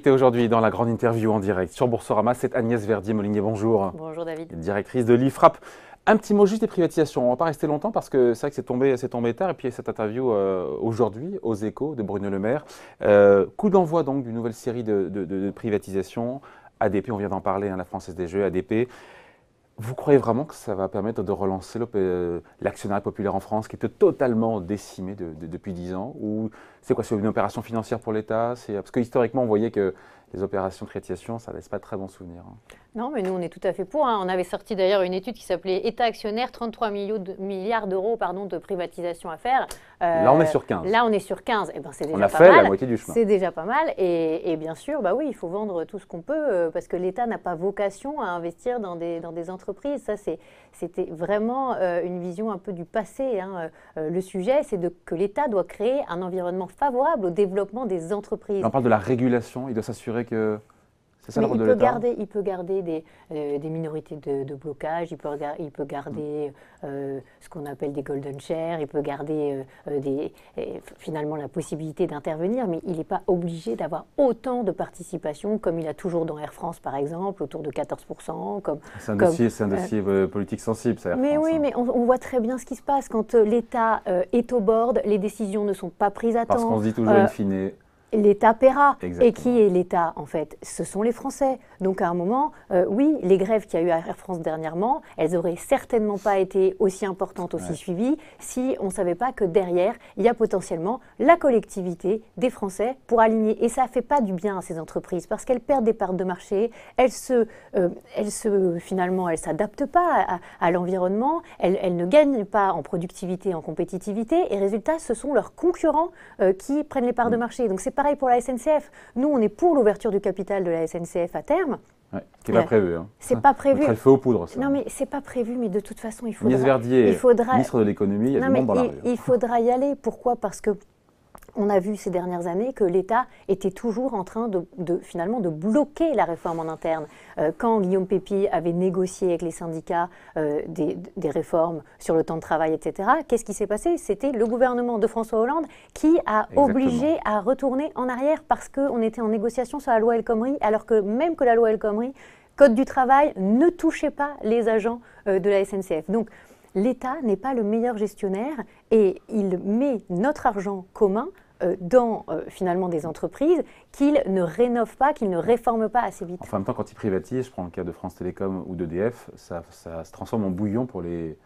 invité aujourd'hui dans la grande interview en direct sur Boursorama, c'est Agnès Verdier-Molinier. Bonjour. Bonjour David. Directrice de l'IFRAP. Un petit mot juste des privatisations. On ne va pas rester longtemps parce que c'est vrai que c'est tombé tard. Et puis cette interview aujourd'hui aux Échos de Bruno Le Maire. Coup d'envoi donc d'une nouvelle série de privatisations. ADP, on vient d'en parler, hein, la Française des Jeux, ADP. Vous croyez vraiment que ça va permettre de relancer l'actionnariat populaire en France qui était totalement décimé depuis 10 ans? Ou c'est quoi, c'est une opération financière pour l'État? Parce que historiquement, on voyait que les opérations de privatisation, ça ne laisse pas de très bons souvenirs. Non, mais nous, on est tout à fait pour. On avait sorti d'ailleurs une étude qui s'appelait État actionnaire, 33 milliards d'euros de privatisation à faire. Là, on est sur 15. Là, on est sur 15. Eh ben, c'est déjà on a pas fait mal. la moitié du chemin. C'est déjà pas mal. Et bien sûr, bah oui, il faut vendre tout ce qu'on peut parce que l'État n'a pas vocation à investir dans des entreprises. Ça, c'était vraiment une vision un peu du passé. Hein. Le sujet, c'est que l'État doit créer un environnement favorable au développement des entreprises. Là, on parle de la régulation. Il doit s'assurer que... C'est ça le rôle de l'État. Il peut garder des minorités de blocage, il peut garder ce qu'on appelle des golden shares, il peut garder finalement la possibilité d'intervenir, mais il n'est pas obligé d'avoir autant de participation comme il a toujours dans Air France par exemple, autour de 14%. C'est un dossier politique sensible, ça, Air mais France, oui, hein. mais on voit très bien ce qui se passe quand l'État est au board, les décisions ne sont pas prises à temps. Parce qu'on se dit toujours in fine... L'État paiera. Exactement. Et qui est l'État, en fait? Ce sont les Français. Donc, à un moment, oui, les grèves qu'il y a eu à Air France dernièrement, elles n'auraient certainement pas été aussi importantes, aussi suivies, si on ne savait pas que derrière, il y a potentiellement la collectivité des Français pour aligner. Et ça ne fait pas du bien à ces entreprises parce qu'elles perdent des parts de marché, finalement, elles ne s'adaptent pas à l'environnement, elles ne gagnent pas en productivité, en compétitivité, et résultat, ce sont leurs concurrents qui prennent les parts de marché. Donc, c'est pareil pour la SNCF. Nous, on est pour l'ouverture du capital de la SNCF à terme. Ouais, qui n'est pas prévu. Hein. C'est pas prévu. Elle fait aux poudres, ça. Non, mais c'est pas prévu, mais de toute façon, il faudra... Agnès Verdier, ministre de l'économie, il y a du monde dans la rue. Il faudra y aller. Pourquoi? Parce que on a vu ces dernières années que l'État était toujours en train finalement de bloquer la réforme en interne. Quand Guillaume Pépi avait négocié avec les syndicats des réformes sur le temps de travail, etc., qu'est-ce qui s'est passé? C'était le gouvernement de François Hollande qui a obligé à retourner en arrière parce qu'on était en négociation sur la loi El Khomri, alors que même que la loi El Khomri, Code du travail, ne touchait pas les agents de la SNCF. Donc, l'État n'est pas le meilleur gestionnaire et il met notre argent commun dans finalement des entreprises qu'il ne rénove pas, qu'il ne réforme pas assez vite. Enfin, en même temps, quand il privatise, je prends le cas de France Télécom ou d'EDF, ça se transforme en bouillon pour les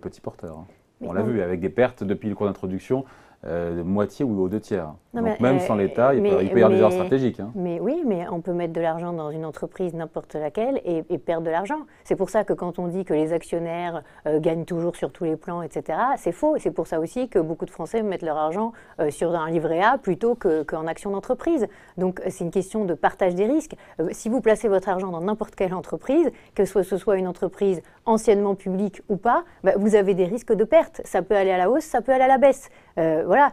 petits porteurs. Hein. On l'a vu avec des pertes depuis le cours d'introduction, de moitié ou aux 2 tiers. Non, donc même sans l'État, il peut y avoir des erreurs stratégiques. Hein. Mais oui, mais on peut mettre de l'argent dans une entreprise, n'importe laquelle, et perdre de l'argent. C'est pour ça que quand on dit que les actionnaires gagnent toujours sur tous les plans, etc., c'est faux. Et c'est pour ça aussi que beaucoup de Français mettent leur argent sur un livret A plutôt qu'en actions d'entreprise. Donc c'est une question de partage des risques. Si vous placez votre argent dans n'importe quelle entreprise, que ce soit une entreprise anciennement publique ou pas, vous avez des risques de perte. Ça peut aller à la hausse, ça peut aller à la baisse. Voilà.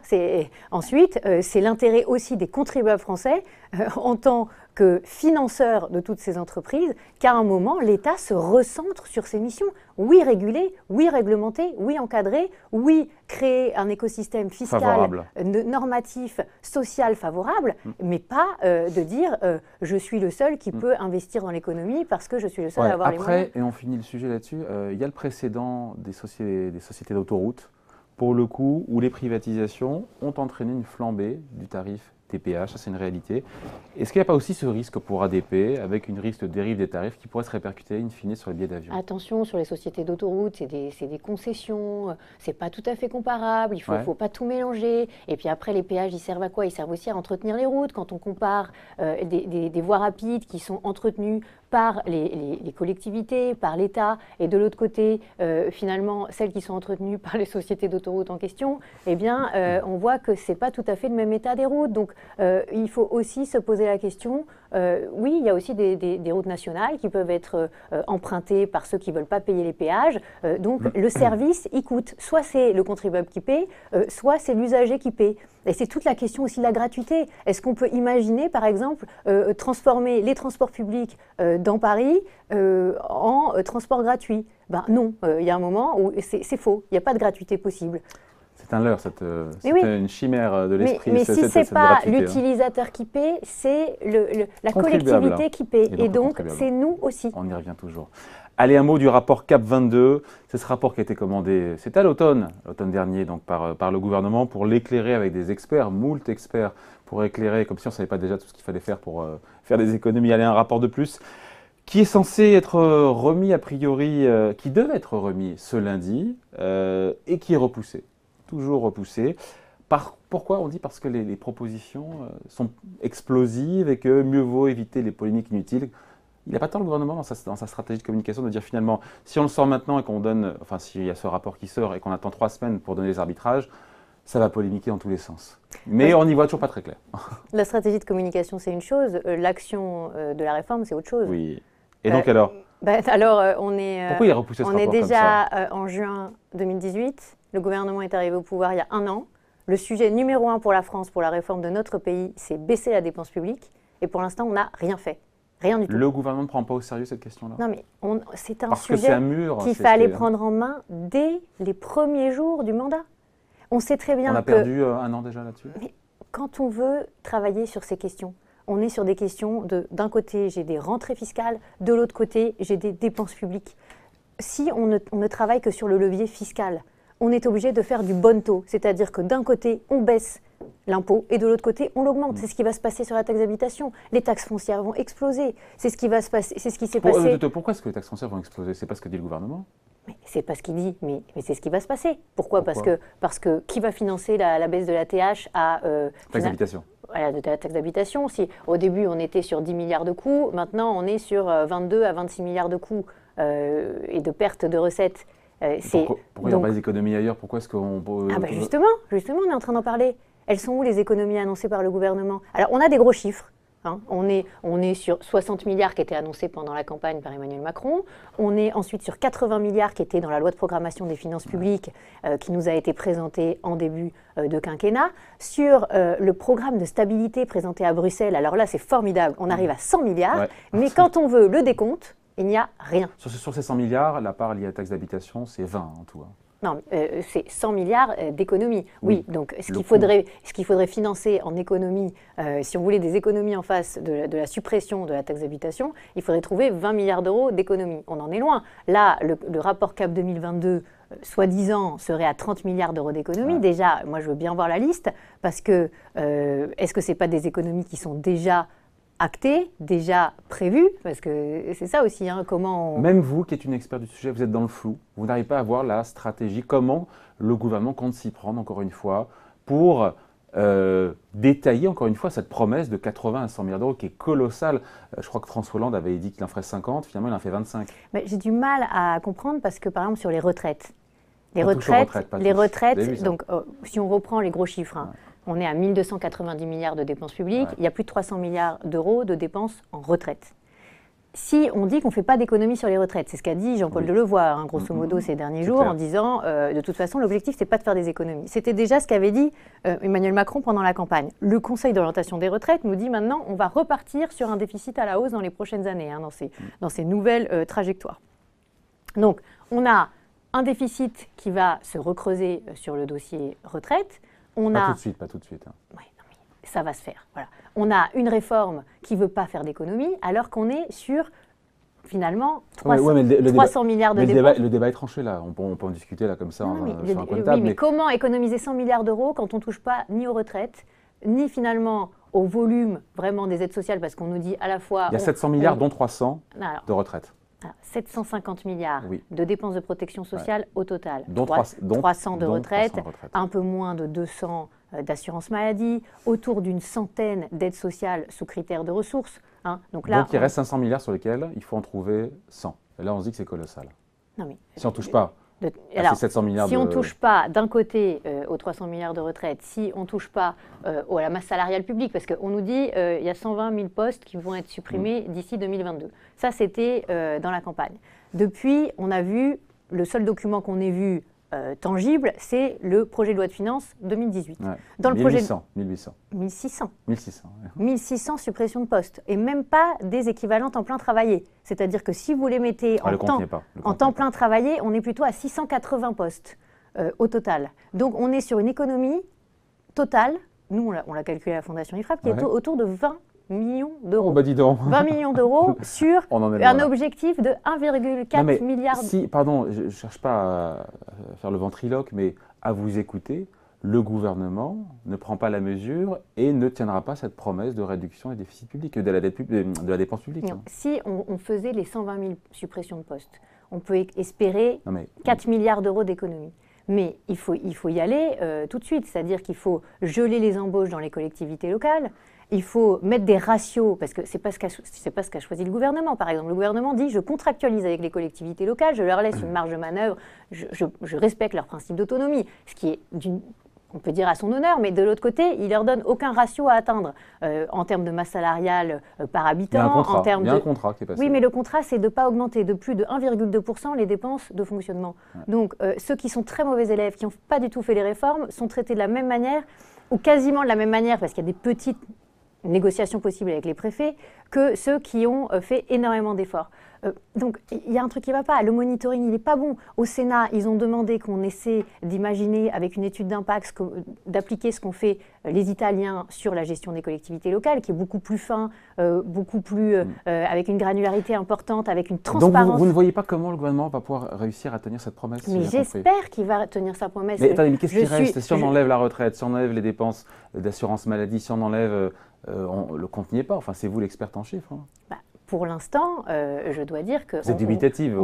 Ensuite, c'est l'intérêt aussi des contribuables français en tant que financeurs de toutes ces entreprises qu'à un moment, l'État se recentre sur ses missions. Oui, réguler, oui, réglementer, oui, encadrer, oui, créer un écosystème fiscal, normatif, social favorable, mais pas de dire je suis le seul qui peut investir dans l'économie parce que je suis le seul à avoir les moyens. Après, et on finit le sujet là-dessus, il y a le précédent des sociétés d'autoroutes, pour le coup, où les privatisations ont entraîné une flambée du tarif des péages, ça c'est une réalité. Est-ce qu'il n'y a pas aussi ce risque pour ADP, avec une risque de dérive des tarifs qui pourrait se répercuter in fine sur les billets d'avion? Attention, sur les sociétés d'autoroutes, c'est des concessions, c'est pas tout à fait comparable, il faut pas tout mélanger. Et puis après, les péages, ils servent à quoi? Ils servent aussi à entretenir les routes. Quand on compare des voies rapides qui sont entretenues par les collectivités, par l'État, et de l'autre côté, finalement, celles qui sont entretenues par les sociétés d'autoroutes en question, eh bien, on voit que c'est pas tout à fait le même état des routes. Donc, il faut aussi se poser la question, oui, il y a aussi des routes nationales qui peuvent être empruntées par ceux qui ne veulent pas payer les péages. Donc, le service, il coûte. Soit c'est le contribuable qui paie, soit c'est l'usager qui paie. Et c'est toute la question aussi de la gratuité. Est-ce qu'on peut imaginer, par exemple, transformer les transports publics dans Paris en transport gratuit? Ben non, il y a un moment où c'est faux. Il n'y a pas de gratuité possible. C'est un leurre, c'est oui. une chimère de l'esprit. Mais si ce n'est pas l'utilisateur qui paie, c'est la collectivité qui paie. Et donc, c'est nous aussi. On y revient toujours. Allez, un mot du rapport CAP 22. C'est ce rapport qui a été commandé, c'est à l'automne dernier, donc par le gouvernement, pour l'éclairer avec des experts, moult experts, pour éclairer, comme si on ne savait pas déjà tout ce qu'il fallait faire pour faire des économies. Allez, un rapport de plus, qui est censé être remis a priori, qui devait être remis ce lundi, et qui est repoussé, toujours repoussé. Pourquoi on dit? Parce que les propositions sont explosives et que mieux vaut éviter les polémiques inutiles. Il n'a pas tort le gouvernement dans sa stratégie de communication de dire finalement, si on le sort maintenant et qu'on donne, enfin s'il y a ce rapport qui sort et qu'on attend 3 semaines pour donner les arbitrages, ça va polémiquer dans tous les sens. Mais on n'y voit toujours pas très clair. La stratégie de communication, c'est une chose, l'action de la réforme, c'est autre chose. Oui. Et donc alors on est, pourquoi il a repoussé ce rapport on est déjà en juin 2018, le gouvernement est arrivé au pouvoir il y a 1 an. Le sujet numéro 1 pour la France, pour la réforme de notre pays, c'est baisser la dépense publique. Et pour l'instant, on n'a rien fait. Rien du tout. Le gouvernement ne prend pas au sérieux cette question-là? Non, mais c'est un sujet qu'il fallait prendre en main dès les premiers jours du mandat. On sait très bien que... On a perdu 1 an déjà là-dessus? Mais quand on veut travailler sur ces questions, on est sur des questions d'un côté, j'ai des rentrées fiscales, de l'autre côté, j'ai des dépenses publiques. Si on ne travaille que sur le levier fiscal, on est obligé de faire du bon taux. C'est-à-dire que d'un côté, on baisse l'impôt et de l'autre côté, on l'augmente. C'est ce qui va se passer sur la taxe d'habitation. Les taxes foncières vont exploser. C'est ce qui va se passer. C'est ce qui s'est passé. Pourquoi est-ce que les taxes foncières vont exploser? C'est pas ce que dit le gouvernement? Mais c'est pas ce qu'il dit, mais c'est ce qui va se passer. Pourquoi? Parce que qui va financer la baisse de la TH à taxe d'habitation? Voilà, de la taxe d'habitation. Si au début on était sur 10 milliards de coûts, maintenant on est sur 22 à 26 milliards de coûts et de pertes de recettes. Pourquoi il n'y a pas des économies ailleurs? Pourquoi est-ce qu'on... Justement, on est en train d'en parler. Elles sont où les économies annoncées par le gouvernement? Alors, on a des gros chiffres. Hein. On est sur 60 milliards qui étaient annoncés pendant la campagne par Emmanuel Macron. On est ensuite sur 80 milliards qui étaient dans la loi de programmation des finances publiques qui nous a été présentée en début de quinquennat. Sur le programme de stabilité présenté à Bruxelles, alors là, c'est formidable. On arrive à 100 milliards. Mais quand on veut le décompte, il n'y a rien. Sur ces 100 milliards, la part liée à la taxe d'habitation, c'est 20 en tout. Non, c'est 100 milliards d'économies. Oui, donc ce qu'il faudrait financer en économie, si on voulait des économies en face de la suppression de la taxe d'habitation, il faudrait trouver 20 milliards d'euros d'économies. On en est loin. Là, le rapport CAP 2022, soi-disant, serait à 30 milliards d'euros d'économies. Déjà, moi, je veux bien voir la liste, parce que est-ce que ce n'est pas des économies qui sont déjà acté, déjà prévu, parce que c'est ça aussi, hein, comment... Même vous, qui êtes une experte du sujet, vous êtes dans le flou, vous n'arrivez pas à voir la stratégie, comment le gouvernement compte s'y prendre, encore une fois, pour détailler, encore une fois, cette promesse de 80 à 100 milliards d'euros qui est colossale. Je crois que François Hollande avait dit qu'il en ferait 50, finalement il en fait 25. Mais j'ai du mal à comprendre, parce que, par exemple, sur les retraites, donc si on reprend les gros chiffres, hein, on est à 1290 milliards de dépenses publiques, il y a plus de 300 milliards d'euros de dépenses en retraite. Si on dit qu'on ne fait pas d'économie sur les retraites, c'est ce qu'a dit Jean-Paul Delevoye, hein, grosso modo, ces derniers jours, en disant de toute façon, l'objectif, ce n'est pas de faire des économies. C'était déjà ce qu'avait dit Emmanuel Macron pendant la campagne. Le Conseil d'orientation des retraites nous dit maintenant on va repartir sur un déficit à la hausse dans les prochaines années, hein, dans ces nouvelles trajectoires. Donc, on a un déficit qui va se recreuser sur le dossier retraite. Pas tout de suite. Hein. Ouais, non, mais ça va se faire. Voilà. On a une réforme qui ne veut pas faire d'économie, alors qu'on est sur, finalement, 300 milliards de dépenses. Le débat est tranché, là. On peut en discuter, là, comme ça, sur un coin de table. Oui, mais comment économiser 100 milliards d'euros quand on ne touche pas ni aux retraites, ni finalement au volume vraiment des aides sociales, parce qu'on nous dit à la fois... Il y a 700 milliards, dont 300 de retraite. 750 milliards de dépenses de protection sociale au total, dont 300 de retraite, un peu moins de 200 d'assurance maladie, autour d'une centaine d'aides sociales sous critères de ressources. Hein. Donc il reste 500 milliards sur lesquels il faut en trouver 100. Et là, on se dit que c'est colossal. Non, mais, si on ne touche pas alors, 700 milliards si on ne touche pas d'un côté aux 300 milliards de retraite, si on ne touche pas à la masse salariale publique, parce qu'on nous dit il y a 120 000 postes qui vont être supprimés d'ici 2022. Ça, c'était dans la campagne. Depuis, on a vu, le seul document qu'on ait vu tangible, c'est le projet de loi de finances 2018. Ouais. Dans le 1800. 1600 suppressions de postes, et même pas des équivalents temps plein travaillé. C'est-à-dire que si vous les mettez en temps plein travaillé, on est plutôt à 680 postes. au total. Donc on est sur une économie totale, nous on l'a calculé à la Fondation IFRAP, qui est autour de 20 millions d'euros. Oh bah dis donc. 20 millions d'euros sur un objectif de 1,4 milliard. Si, pardon, je ne cherche pas à faire le ventriloque, mais à vous écouter, le gouvernement ne prend pas la mesure et ne tiendra pas cette promesse de réduction des déficits publics, de la dépense publique. Non. Si on faisait les 120 000 suppressions de postes, on peut espérer 4 milliards d'euros d'économies. Mais il faut y aller tout de suite, c'est-à-dire qu'il faut geler les embauches dans les collectivités locales, il faut mettre des ratios, parce que ce n'est pas ce qu'a choisi le gouvernement. Par exemple, le gouvernement dit « je contractualise avec les collectivités locales, je leur laisse une marge de manœuvre, je respecte leur principe d'autonomie », ce qui est on peut dire à son honneur, mais de l'autre côté, il ne leur donne aucun ratio à atteindre en termes de masse salariale par habitant. Il y a un contrat qui est passé. Oui, mais le contrat, c'est de ne pas augmenter de plus de 1,2% les dépenses de fonctionnement. Ouais. Donc, ceux qui sont très mauvais élèves, qui n'ont pas du tout fait les réformes, sont traités de la même manière, ou quasiment de la même manière, parce qu'il y a des petites négociations possibles avec les préfets, que ceux qui ont fait énormément d'efforts. Donc, il y a un truc qui ne va pas. Le monitoring, il n'est pas bon. Au Sénat, ils ont demandé qu'on essaie d'imaginer, avec une étude d'impact, d'appliquer ce qu'ont fait les Italiens sur la gestion des collectivités locales, qui est beaucoup plus fin, beaucoup plus avec une granularité importante, avec une transparence. Donc, vous ne voyez pas comment le gouvernement va pouvoir réussir à tenir cette promesse? Mais j'espère qu'il va tenir sa promesse. Mais attendez, mais qu'est-ce qui reste? Si on enlève la retraite, si on enlève les dépenses d'assurance maladie, si on enlève... le compte n'y est pas. Enfin, c'est vous l'experte en chiffres. Hein. Bah, pour l'instant, je dois dire que... Vous êtes dubitative,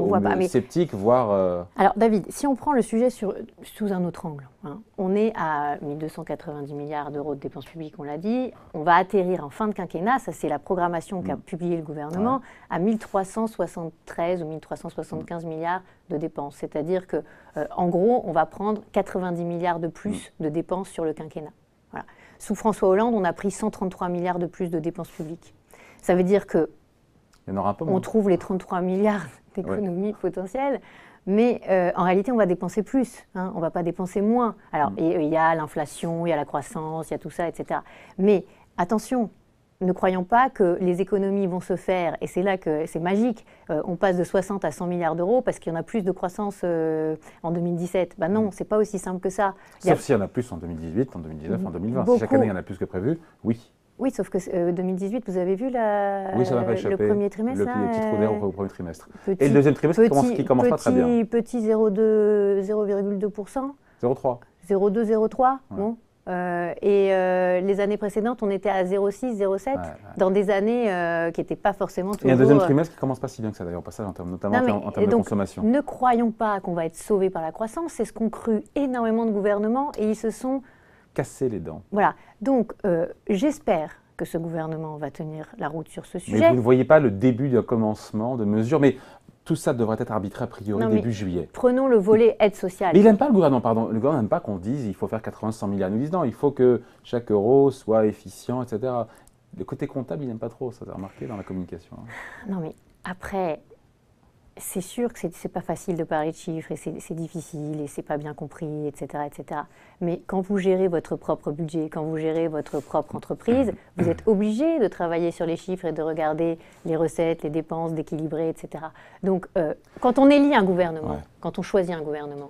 sceptique, voire... Alors, David, si on prend le sujet sous un autre angle, hein, on est à 1 290 milliards d'euros de dépenses publiques, on l'a dit. On va atterrir en fin de quinquennat, ça c'est la programmation qu'a publié le gouvernement, à 1 373 ou 1 375 milliards de dépenses. C'est-à-dire que, en gros, on va prendre 90 milliards de plus de dépenses sur le quinquennat. Voilà. Sous François Hollande, on a pris 133 milliards de plus de dépenses publiques. Ça veut dire que on trouve les 33 milliards d'économies potentielles, mais en réalité, on va dépenser plus. Hein, on ne va pas dépenser moins. Alors, il y a l'inflation, il y a la croissance, il y a tout ça, etc. Mais attention, ne croyons pas que les économies vont se faire, et c'est là que c'est magique, on passe de 60 à 100 milliards d'euros parce qu'il y en a plus de croissance en 2017. Ben non, c'est pas aussi simple que ça. Sauf s'il y en a plus en 2018, en 2019, en 2020. Si chaque année il y en a plus que prévu, oui. Oui, sauf que 2018, vous avez vu le premier trimestre. Le petit trou d'air au premier trimestre. Et le deuxième trimestre qui commence pas très bien. Petit 0,2%. 0,3. 0,2, 0,3, bon. Les années précédentes, on était à 0,6, 0,7, dans des années qui n'étaient pas forcément toujours... Et un deuxième trimestre qui commence pas si bien que ça, d'ailleurs, au passage, notamment en termes de consommation. Ne croyons pas qu'on va être sauvé par la croissance, c'est ce qu'ont cru énormément de gouvernements et ils se sont... cassés les dents. Voilà, donc j'espère que ce gouvernement va tenir la route sur ce sujet. Mais vous ne voyez pas le début d'un commencement de mesures, mais... Tout ça devrait être arbitré a priori début juillet. Prenons le volet aide sociale. Mais il n'aime pas le gouvernement, pardon. Le gouvernement n'aime pas qu'on dise il faut faire 80-100 milliards. Nous disent non, il faut que chaque euro soit efficient, etc. Le côté comptable, il n'aime pas trop, ça s'est remarqué dans la communication. Non mais après, c'est sûr que c'est pas facile de parler de chiffres et c'est difficile et c'est pas bien compris, etc., etc. Mais quand vous gérez votre propre budget, quand vous gérez votre propre entreprise, vous êtes obligé de travailler sur les chiffres et de regarder les recettes, les dépenses, d'équilibrer, etc. Donc, quand on élit un gouvernement, quand on choisit un gouvernement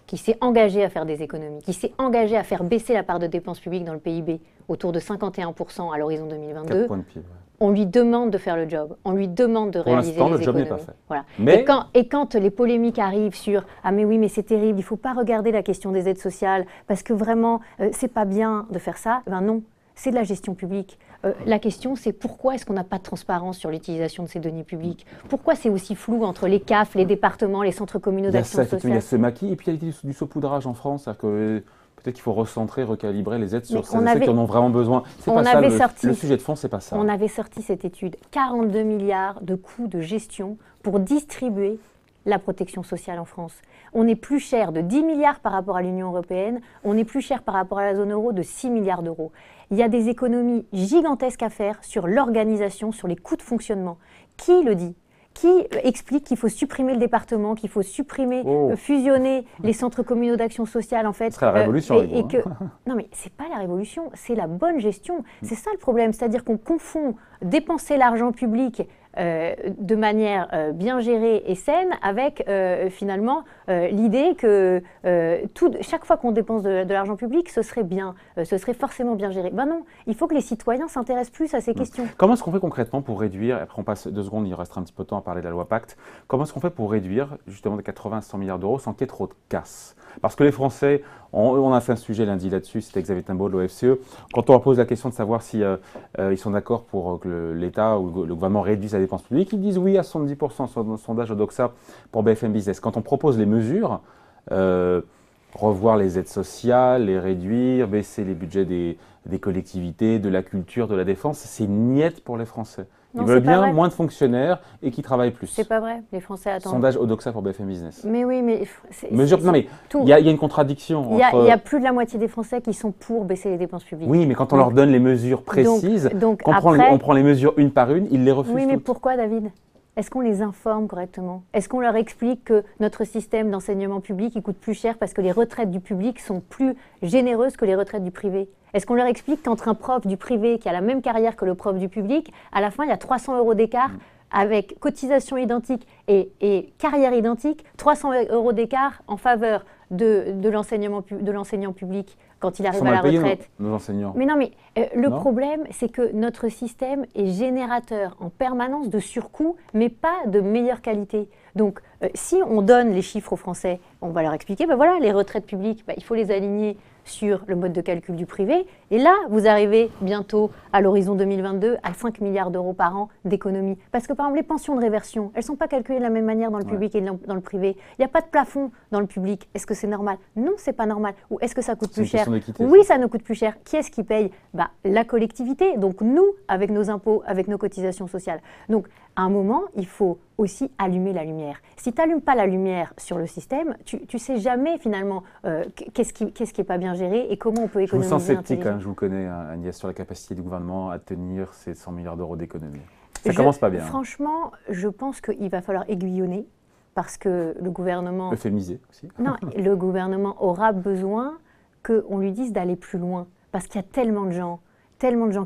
qui s'est engagé à faire des économies, qui s'est engagé à faire baisser la part de dépenses publiques dans le PIB autour de 51% à l'horizon 2022, 4 points de PIB, on lui demande de faire le job, on lui demande de réaliser les économies. Pour l'instant, le job n'est pas fait. Voilà. Mais... Et quand les polémiques arrivent sur « Ah mais oui, mais c'est terrible, il ne faut pas regarder la question des aides sociales parce que vraiment, c'est pas bien de faire ça », ben non, c'est de la gestion publique. La question, c'est pourquoi est-ce qu'on n'a pas de transparence sur l'utilisation de ces deniers publics? Pourquoi c'est aussi flou entre les CAF, les départements, les centres communaux d'action sociale? Il y a ce maquis, et puis il y a du saupoudrage en France, c'est-à-dire que... Peut-être qu'il faut recentrer, recalibrer les aides sur ceux qui en ont vraiment besoin. C'est pas ça, le sujet de fond, c'est pas ça. On avait sorti cette étude, 42 milliards de coûts de gestion pour distribuer la protection sociale en France. On est plus cher de 10 milliards par rapport à l'Union européenne, on est plus cher par rapport à la zone euro de 6 milliards d'euros. Il y a des économies gigantesques à faire sur l'organisation, sur les coûts de fonctionnement. Qui le dit ? Qui explique qu'il faut supprimer le département, qu'il faut supprimer, fusionner les centres communaux d'action sociale, en fait. Ce serait la révolution, Non, mais c'est pas la révolution, c'est la bonne gestion. C'est ça le problème, c'est-à-dire qu'on confond dépenser l'argent public de manière bien gérée et saine, avec finalement l'idée que chaque fois qu'on dépense de l'argent public, ce serait bien, ce serait forcément bien géré. Ben non, il faut que les citoyens s'intéressent plus à ces questions. Comment est-ce qu'on fait concrètement pour réduire, après on passe 2 secondes, il restera un petit peu de temps à parler de la loi Pacte, comment est-ce qu'on fait pour réduire justement de 80 à 100 milliards d'euros sans qu'il y ait trop de casse? Parce que les Français, on a fait un sujet lundi là-dessus, c'était Xavier Timbaud de l'OFCE, quand on leur pose la question de savoir si ils sont d'accord pour que l'État ou le gouvernement réduise la dépense publique, ils disent oui à 70%, son sondage Odoxa pour BFM Business. Quand on propose les mesures, revoir les aides sociales, les réduire, baisser les budgets des collectivités, de la culture, de la défense, c'est niette pour les Français. Ils veulent bien moins de fonctionnaires et qui travaillent plus. C'est pas vrai, les Français attendent. Sondage Odoxa pour BFM Business. Mais oui, mais... Non mais, il y a une contradiction. Il y a plus de la moitié des Français qui sont pour baisser les dépenses publiques. Oui, mais quand on leur donne les mesures précises, on prend les mesures une par une, ils les refusent toutes. Oui, mais pourquoi, David ? Est-ce qu'on les informe correctement? Est-ce qu'on leur explique que notre système d'enseignement public il coûte plus cher parce que les retraites du public sont plus généreuses que les retraites du privé? Est-ce qu'on leur explique qu'entre un prof du privé qui a la même carrière que le prof du public, à la fin, il y a 300 € d'écart avec cotisation identique et carrière identique, 300 € d'écart en faveur de l'enseignant public quand il arrive à la retraite. Nos enseignants. Mais non, mais le problème, c'est que notre système est générateur en permanence de surcoûts, mais pas de meilleure qualité. Donc, si on donne les chiffres aux Français, on va leur expliquer, ben voilà, les retraites publiques, il faut les aligner sur le mode de calcul du privé. Et là, vous arrivez bientôt à l'horizon 2022 à 5 milliards d'euros par an d'économie. Parce que par exemple, les pensions de réversion, elles ne sont pas calculées de la même manière dans le public et dans le privé. Il n'y a pas de plafond dans le public. Est-ce que c'est normal? Non, c'est pas normal. Ou est-ce que ça coûte plus cher? Oui, ça nous coûte plus cher. Qui est-ce qui paye? La collectivité. Donc nous, avec nos impôts, avec nos cotisations sociales. Donc à un moment, il faut aussi allumer la lumière. Si tu n'allumes pas la lumière sur le système, tu ne sais jamais finalement qu'est-ce qui n'est pas bien géré et comment on peut économiser. Je vous sens sceptique, je vous connais, Agnès, sur la capacité du gouvernement à tenir ces 100 milliards d'euros d'économie. Ça commence pas bien. Franchement, je pense qu'il va falloir aiguillonner parce que le gouvernement... Euphémiser aussi. Non, le gouvernement aura besoin qu'on lui dise d'aller plus loin parce qu'il y a tellement de gens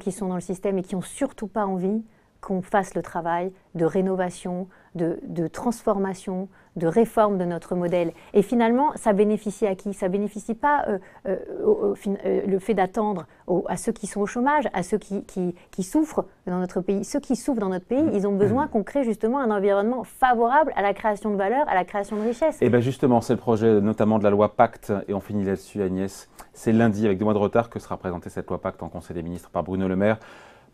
qui sont dans le système et qui n'ont surtout pas envie qu'on fasse le travail de rénovation, de transformation, de réforme de notre modèle. Et finalement, ça bénéficie à qui? Ça ne bénéficie pas le fait d'attendre à ceux qui sont au chômage, à ceux qui souffrent dans notre pays. Ceux qui souffrent dans notre pays, ils ont besoin qu'on crée justement un environnement favorable à la création de valeur, à la création de richesse. Et bien justement, c'est le projet notamment de la loi Pacte, et on finit là-dessus, Agnès. C'est lundi, avec 2 mois de retard, que sera présentée cette loi Pacte en Conseil des ministres par Bruno Le Maire.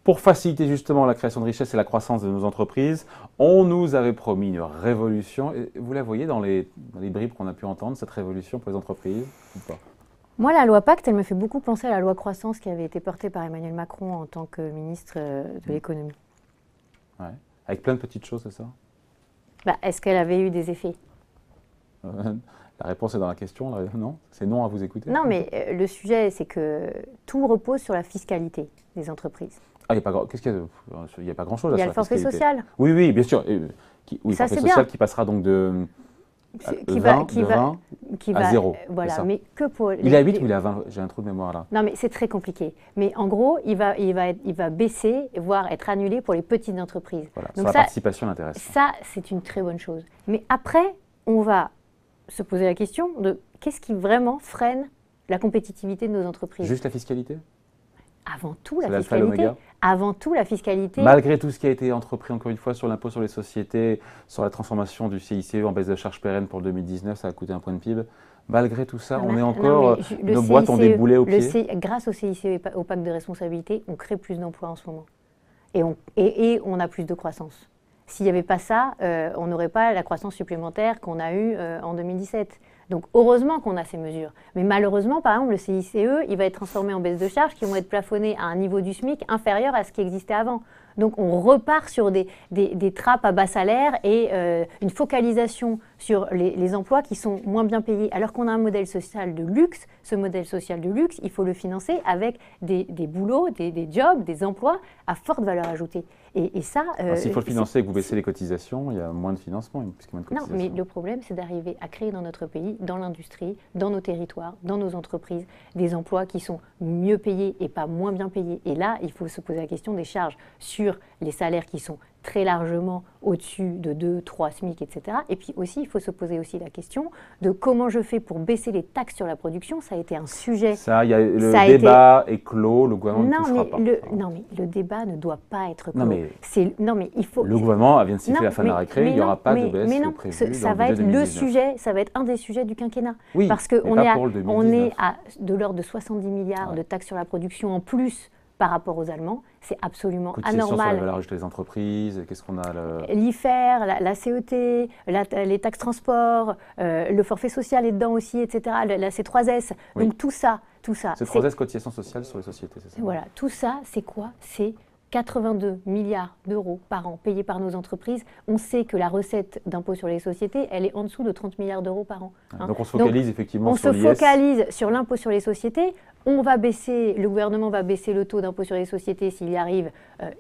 Pour faciliter justement la création de richesse et la croissance de nos entreprises, on nous avait promis une révolution. Et vous la voyez dans les bribes qu'on a pu entendre, cette révolution pour les entreprises ou pas? Moi, la loi Pacte, elle me fait beaucoup penser à la loi croissance qui avait été portée par Emmanuel Macron en tant que ministre de l'économie. Ouais. Avec plein de petites choses, c'est ça? Est-ce qu'elle avait eu des effets? La réponse est dans la question, là. Non? C'est non à vous écouter? Non, mais le sujet, c'est que tout repose sur la fiscalité des entreprises. Ah, il n'y a pas grand-chose à Il y a le forfait social. Oui, oui, bien sûr. Oui, ça, le forfait social qui passera donc de 20 à 0. Voilà, mais que pour... Il est à 8 ou il est à 20? J'ai un trou de mémoire là. Non, mais c'est très compliqué. Mais en gros, il va baisser, voire être annulé pour les petites entreprises. Voilà, donc sur la participation l'intéresse. Ça, c'est une très bonne chose. Mais après, on va se poser la question de qu'est-ce qui vraiment freine la compétitivité de nos entreprises? Juste la fiscalité? Avant tout, la fiscalité. Avant tout, la fiscalité. Malgré tout ce qui a été entrepris, encore une fois, sur l'impôt sur les sociétés, sur la transformation du CICE en baisse de charges pérennes pour le 2019, ça a coûté 1 point de PIB. Malgré tout ça, on est encore... nos boîtes ont des boulets aux pieds. Grâce au CICE et au pacte de responsabilité, on crée plus d'emplois en ce moment. Et on a plus de croissance. S'il n'y avait pas ça, on n'aurait pas la croissance supplémentaire qu'on a eue en 2017. Donc heureusement qu'on a ces mesures. Mais malheureusement, par exemple, le CICE, il va être transformé en baisse de charges qui vont être plafonnées à un niveau du SMIC inférieur à ce qui existait avant. Donc on repart sur des trappes à bas salaire et une focalisation sur les emplois qui sont moins bien payés. Alors qu'on a un modèle social de luxe, ce modèle social de luxe, il faut le financer avec des boulots, des jobs, des emplois à forte valeur ajoutée. Et ça... S'il faut le financer et que vous baissez les cotisations, il y a moins de financement, puisqu'il y a moins de cotisations. Non, mais le problème, c'est d'arriver à créer dans notre pays, dans l'industrie, dans nos territoires, dans nos entreprises, des emplois qui sont mieux payés et pas moins bien payés. Et là, il faut se poser la question des charges sur sur les salaires qui sont très largement au-dessus de 2, 3 SMIC, etc. Et puis aussi, il faut se poser aussi la question de comment je fais pour baisser les taxes sur la production. Ça a été un sujet. Ça, il y a le débat est clos, le gouvernement ne touchera pas. Non, mais le débat ne doit pas être clos. Non, mais il faut. Le gouvernement vient de siffler la fin de la récré, il n'y aura pas de baisse prévue. Ça va être le sujet, ça va être un des sujets du quinquennat. Oui, parce qu'on est à de l'ordre de 70 milliards de taxes sur la production en plus par rapport aux Allemands, c'est absolument anormal. Sur la valeur ajoutée des entreprises, qu'est-ce qu'on a l'IFER, la CET, les taxes transport, le forfait social est dedans aussi, etc. La C3S. Oui. Donc tout ça. C3S, cotisation sociale sur les sociétés, c'est ça? Voilà, tout ça, c'est quoi? C'est 82 milliards d'euros par an payés par nos entreprises. On sait que la recette d'impôt sur les sociétés, elle est en dessous de 30 milliards d'euros par an. Donc on se focalise effectivement sur l'IS. On se focalise sur l'impôt sur les sociétés. Le gouvernement va baisser le taux d'impôt sur les sociétés s'il y arrive.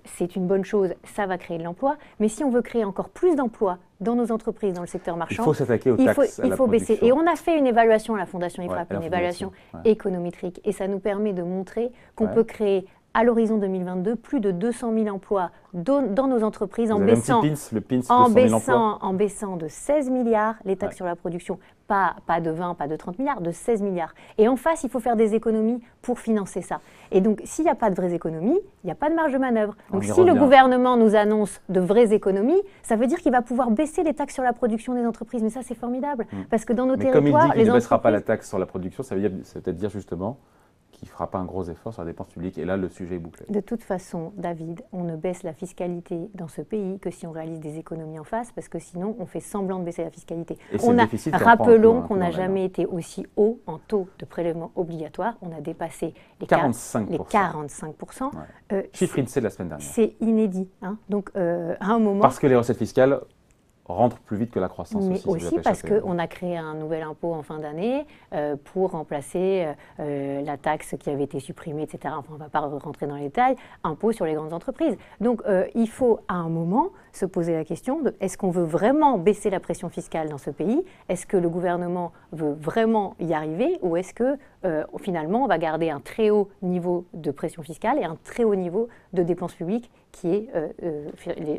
C'est une bonne chose, ça va créer de l'emploi. Mais si on veut créer encore plus d'emplois dans nos entreprises, dans le secteur marchand, il faut s'attaquer aux taxes. Il faut baisser. Et on a fait une évaluation à la Fondation IFRAP, une évaluation économétrique. Et ça nous permet de montrer qu'on peut créer à l'horizon 2022, plus de 200 000 emplois dans nos entreprises en baissant de 16 milliards les taxes sur la production, pas de 20, pas de 30 milliards, de 16 milliards. Et en face, il faut faire des économies pour financer ça. Et donc, s'il n'y a pas de vraies économies, il n'y a pas de marge de manœuvre. Donc, si le gouvernement nous annonce de vraies économies, ça veut dire qu'il va pouvoir baisser les taxes sur la production des entreprises. Mais ça, c'est formidable. Parce que dans nos territoires, comme il dit qu'il ne baissera pas la taxe sur la production, ça veut peut-être dire justement qui ne fera pas un gros effort sur la dépense publique. Et là, le sujet est bouclé. De toute façon, David, on ne baisse la fiscalité dans ce pays que si on réalise des économies en face, parce que sinon, on fait semblant de baisser la fiscalité. Rappelons qu'on n'a jamais été aussi haut en taux de prélèvement obligatoire. On a dépassé les 45%. Chiffre INSEE de la semaine dernière. C'est inédit. Donc, à un moment... Parce que les recettes fiscales rentre plus vite que la croissance. Mais aussi parce qu'on a créé un nouvel impôt en fin d'année pour remplacer la taxe qui avait été supprimée, etc. Enfin, on ne va pas rentrer dans les détails, impôt sur les grandes entreprises. Donc, il faut à un moment se poser la question de est-ce qu'on veut vraiment baisser la pression fiscale dans ce pays? Est-ce que le gouvernement veut vraiment y arriver? Ou est-ce que finalement, on va garder un très haut niveau de pression fiscale et un très haut niveau de dépenses publiques qui est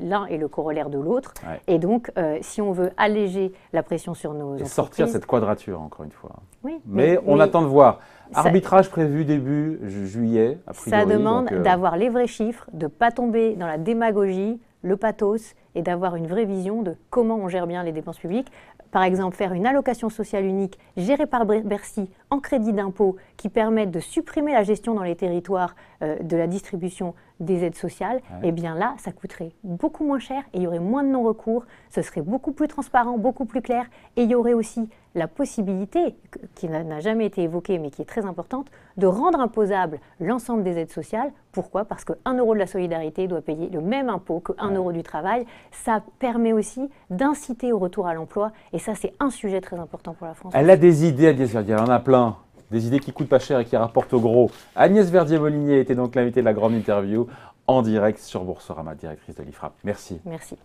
l'un est le corollaire de l'autre. Ouais. Et donc, si on veut alléger la pression sur nos entreprises... sortir cette quadrature, encore une fois. Oui, mais on attend de voir. Arbitrage prévu début juillet, a priori. Ça demande d'avoir les vrais chiffres, de ne pas tomber dans la démagogie, le pathos, et d'avoir une vraie vision de comment on gère bien les dépenses publiques. Par exemple, faire une allocation sociale unique gérée par Bercy en crédit d'impôt qui permette de supprimer la gestion dans les territoires de la distribution des aides sociales, et bien là, ça coûterait beaucoup moins cher et il y aurait moins de non-recours, ce serait beaucoup plus transparent, beaucoup plus clair, et il y aurait aussi la possibilité, qui n'a jamais été évoquée mais qui est très importante, de rendre imposable l'ensemble des aides sociales. Pourquoi? Parce que 1 euro de la solidarité doit payer le même impôt que 1 euro du travail. Ça permet aussi d'inciter au retour à l'emploi, et ça, c'est un sujet très important pour la France. Elle a des idées, Agnès Verdier, elle en a plein. Des idées qui coûtent pas cher et qui rapportent au gros. Agnès Verdier-Molinier était donc l'invitée de la grande interview en direct sur Boursorama, directrice de l'IFRAP. Merci. Merci.